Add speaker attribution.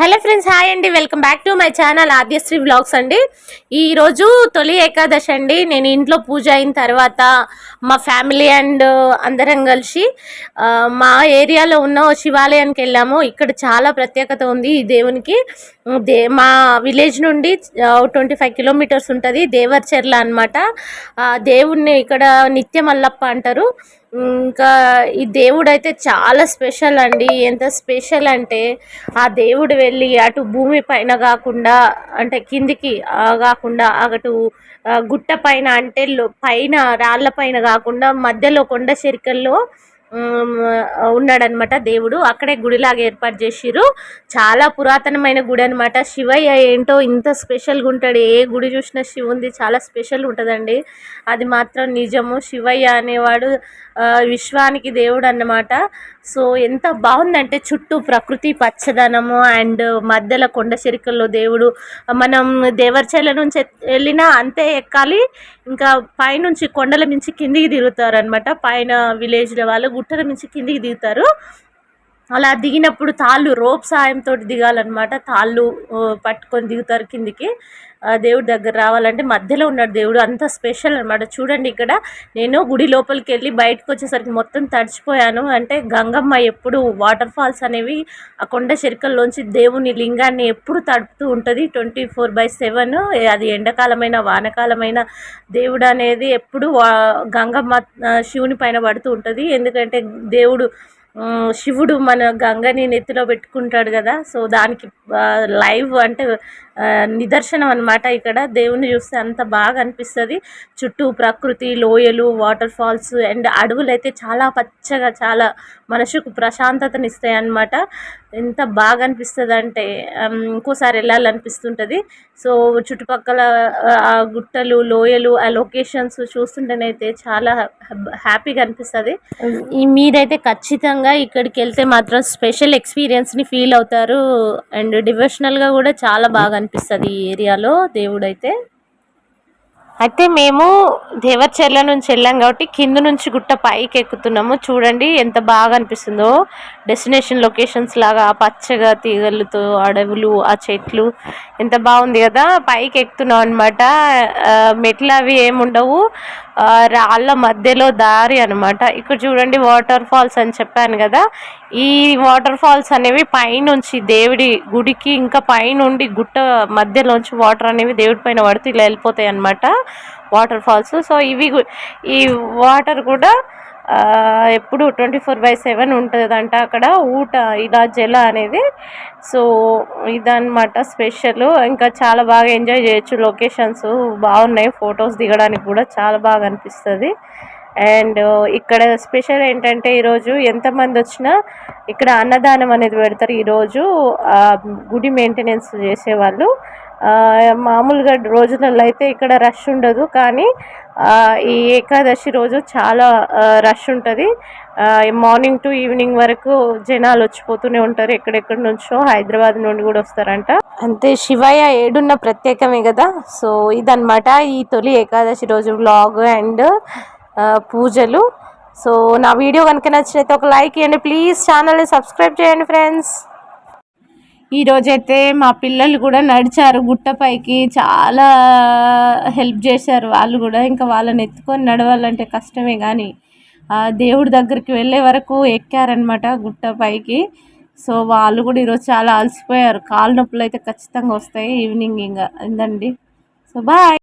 Speaker 1: Hello friends, hi అండి. Welcome back to my channel Adyasri vlogs అండి. ఈరోజు తొలి ఏకాదశి అండి. నేను ఇంట్లో పూజ అయిన తర్వాత మా ఫ్యామిలీ అండ్ అందరం కలిసి మా ఏరియాలో ఉన్న శివాలయానికి వెళ్ళాము. ఇక్కడ చాలా ప్రత్యేకత ఉంది ఈ దేవునికి. మా విలేజ్ నుండి 25 కిలోమీటర్స్ ఉంటుంది, దేవర్చెర్ల అనమాట. దేవుణ్ణి ఇక్కడ నిత్య మల్లప్ప అంటారు. ఇంకా ఈ దేవుడు అయితే చాలా స్పెషల్ అండి. ఎంత స్పెషల్ అంటే ఆ దేవుడు వెళ్ళి అటు భూమి పైన కాకుండా, అంటే కిందికి కాకుండా, అటు గుట్ట పైన, అంటే పైన రాళ్ళ పైన కాకుండా మధ్యలో కొండ చెరికల్లో ఉన్నాడనమాట దేవుడు. అక్కడే గుడిలాగా ఏర్పాటు చేసిర్రు. చాలా పురాతనమైన గుడి అనమాట. శివయ్య ఏంటో ఇంత స్పెషల్గా ఉంటాడు. ఏ గుడి చూసినా శివుంది చాలా స్పెషల్ ఉంటుందండి. అది మాత్రం నిజము. శివయ్య అనేవాడు విశ్వానికి దేవుడు అన్నమాట. సో ఎంత బాగుందంటే చుట్టూ ప్రకృతి పచ్చదనము అండ్ మధ్యలో కొండ చెరికల్లో దేవుడు. మనం దేవర్చెల నుంచి వెళ్ళినా అంతే ఎక్కాలి. ఇంకా పైనుంచి కొండల మించి కిందికి దిగుతారు అనమాట. పైన విలేజ్ల వాళ్ళు గుట్టల మించి కిందికి దిగుతారు. అలా దిగినప్పుడు తాళ్ళు రోప్ సాయంతో దిగాలన్నమాట. తాళ్ళు పట్టుకొని దిగుతారు కిందికి. దేవుడి దగ్గర రావాలంటే మధ్యలో ఉన్నాడు దేవుడు. అంత స్పెషల్ అనమాట. చూడండి, ఇక్కడ నేను గుడి లోపలికి వెళ్ళి బయటకు వచ్చేసరికి మొత్తం తడిచిపోయాను. అంటే గంగమ్మ ఎప్పుడు వాటర్ ఫాల్స్ అనేవి ఆ కొండ చెరికల్లోంచి దేవుని లింగాన్ని ఎప్పుడు తడుపుతూ ఉంటుంది 24/7. అది ఎండాకాలమైన వానకాలమైన దేవుడు అనేది ఎప్పుడు గంగమ్మ శివుని పైన పడుతూ ఉంటుంది. ఎందుకంటే దేవుడు శివుడు మన గంగని నెత్తిలో పెట్టుకుంటాడు కదా. సో దానికి లైవ్ అంటే నిదర్శనం అనమాట. ఇక్కడ దేవుని చూస్తే అంత బాగా అనిపిస్తుంది. చుట్టూ ప్రకృతి, లోయలు, వాటర్ ఫాల్స్ అండ్ అడవులు అయితే చాలా పచ్చగా, చాలా మనసుకు ప్రశాంతతనిస్తాయి అన్నమాట. ఎంత బాగా అనిపిస్తుంది అంటే ఇంకోసారి వెళ్ళాలనిపిస్తుంటుంది. సో చుట్టుపక్కల గుట్టలు, లోయలు, ఆ లొకేషన్స్ చూస్తుంటేనైతే చాలా హ్యాపీగా అనిపిస్తుంది. మీరైతే ఖచ్చితంగా ఇక్కడికి వెళ్తే మాత్రం స్పెషల్ ఎక్స్పీరియన్స్ని ఫీల్ అవుతారు. అండ్ డివోషనల్గా కూడా చాలా బాగా అనిపిస్తుంది ఈ ఏరియాలో దేవుడైతే. అయితే మేము దేవర్చెర్ల నుంచి వెళ్ళాం కాబట్టి కింద నుంచి గుట్ట పైకి ఎక్కుతున్నాము. చూడండి ఎంత బాగా అనిపిస్తుందో. డెస్టినేషన్ లొకేషన్స్ లాగా పచ్చగా తీగలతో అడవులు, ఆ చెట్లు ఎంత బాగుంది కదా. పైకి ఎక్కుతున్నాం అనమాట. మెట్లు అవి ఏముండవు, రాళ్ళ మధ్యలో దారి అనమాట. ఇక్కడ చూడండి వాటర్ ఫాల్స్ అని చెప్పాను కదా. ఈ వాటర్ ఫాల్స్ అనేవి పైనుంచి దేవుడి గుడికి ఇంకా పైనుండి గుట్ట మధ్యలోంచి వాటర్ అనేవి దేవుడి పైన పడుతూ ఇలా వెళ్ళిపోతాయి అన్నమాట వాటర్ ఫాల్స్. సో ఈ వాటర్ కూడా ఎప్పుడు 24/7 ఉంటుందంట అక్కడ ఊట ఇలా జల అనేది. సో ఇదన్నమాట స్పెషల్. ఇంకా చాలా బాగా ఎంజాయ్ చేయొచ్చు. లొకేషన్స్ బాగున్నాయి, ఫొటోస్ దిగడానికి కూడా చాలా బాగా అనిపిస్తుంది. అండ్ ఇక్కడ స్పెషల్ ఏంటంటే ఈరోజు ఎంతమంది వచ్చినా ఇక్కడ అన్నదానం అనేది పెడతారు. ఈరోజు గుడి మెయింటెనెన్స్ చేసేవాళ్ళు. మామూలుగా రోజులలో అయితే ఇక్కడ రష్ ఉండదు, కానీ ఈ ఏకాదశి రోజు చాలా రష్ ఉంటుంది. మార్నింగ్ టు ఈవినింగ్ వరకు జనాలు వచ్చిపోతూనే ఉంటారు. ఎక్కడెక్కడి నుంచో హైదరాబాద్ నుండి కూడా వస్తారంట. అంతే, శివయ్య ఏడున్న ప్రత్యేకమే కదా. సో ఇదన్నమాట ఈ తొలి ఏకాదశి రోజు వ్లాగ్ అండ్ పూజలు. సో నా వీడియో కనుక నచ్చినైతే ఒక లైక్ ఇవ్వండి ప్లీజ్. ఛానల్ని సబ్స్క్రైబ్ చేయండి ఫ్రెండ్స్. ఈరోజైతే మా పిల్లలు కూడా నడిచారు గుట్టపైకి. చాలా హెల్ప్ చేశారు వాళ్ళు కూడా. ఇంకా వాళ్ళని ఎత్తుకొని నడవాలంటే కష్టమే, కానీ దేవుడి దగ్గరికి వెళ్ళే వరకు ఎక్కారనమాట గుట్టపైకి. సో వాళ్ళు కూడా ఈరోజు చాలా అలసిపోయారు. కాళ్ళ నొప్పులు అయితే ఖచ్చితంగా వస్తాయి ఈవినింగ్ ఇంకా. ఇందండి. So bye.